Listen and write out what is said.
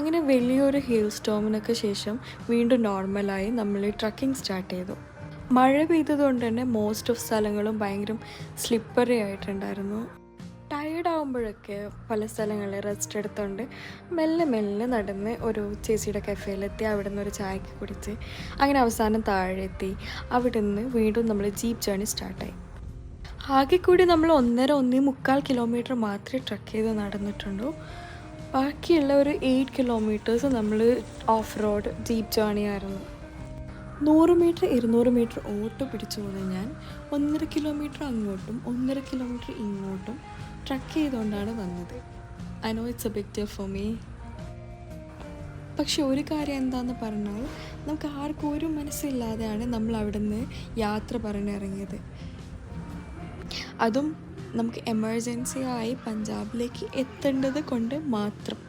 അങ്ങനെ വലിയൊരു ഹിൽ സ്റ്റോമിനൊക്കെ ശേഷം വീണ്ടും നോർമലായി നമ്മൾ ട്രക്കിംഗ് സ്റ്റാർട്ട് ചെയ്തു. മഴ പെയ്തതുകൊണ്ട് തന്നെ മോസ്റ്റ് ഓഫ് സ്ഥലങ്ങളും ഭയങ്കര സ്ലിപ്പറി ആയിട്ടുണ്ടായിരുന്നു. ടയേർഡ് ആകുമ്പോഴൊക്കെ പല സ്ഥലങ്ങളിൽ റെസ്റ്റ് എടുത്തുകൊണ്ട് മെല്ലെ മെല്ലെ നടന്ന് ഒരു ചേച്ചിയുടെ കഫേയിലെത്തി. അവിടെ നിന്ന് ഒരു ചായക്ക് കുടിച്ച് അങ്ങനെ അവസാനം താഴെ എത്തി. അവിടെ നിന്ന് വീണ്ടും നമ്മൾ ജീപ്പ് ജേർണി സ്റ്റാർട്ടായി. ആകെ കൂടി നമ്മൾ 1.5 കിലോമീറ്റർ മാത്രമേ ട്രക്ക് ചെയ്ത് നടന്നിട്ടുള്ളൂ. ബാക്കിയുള്ള ഒരു 8 കിലോമീറ്റേഴ്സ് നമ്മൾ ഓഫ് റോഡ് ജീപ്പ് ജേർണി ആയിരുന്നു. 100 മീറ്റർ 200 മീറ്റർ ഓട്ടോ പിടിച്ചു പോകുന്ന ഞാൻ 1.5 കിലോമീറ്റർ അങ്ങോട്ടും 1.5 കിലോമീറ്റർ ഇങ്ങോട്ടും ട്രക്ക് ചെയ്തുകൊണ്ടാണ് വന്നത്. I know it's a big deal for me. പക്ഷെ ഒരു കാര്യം എന്താണെന്ന് പറഞ്ഞാൽ നമുക്ക് ആർക്കും ഒരു മനസ്സില്ലാതെയാണ് നമ്മൾ അവിടെ നിന്ന് യാത്ര പറഞ്ഞിറങ്ങിയത്. അതും നമുക്ക് എമർജൻസി ആയി പഞ്ചാബിലേക്ക് എത്തേണ്ടത് കൊണ്ട് മാത്രം.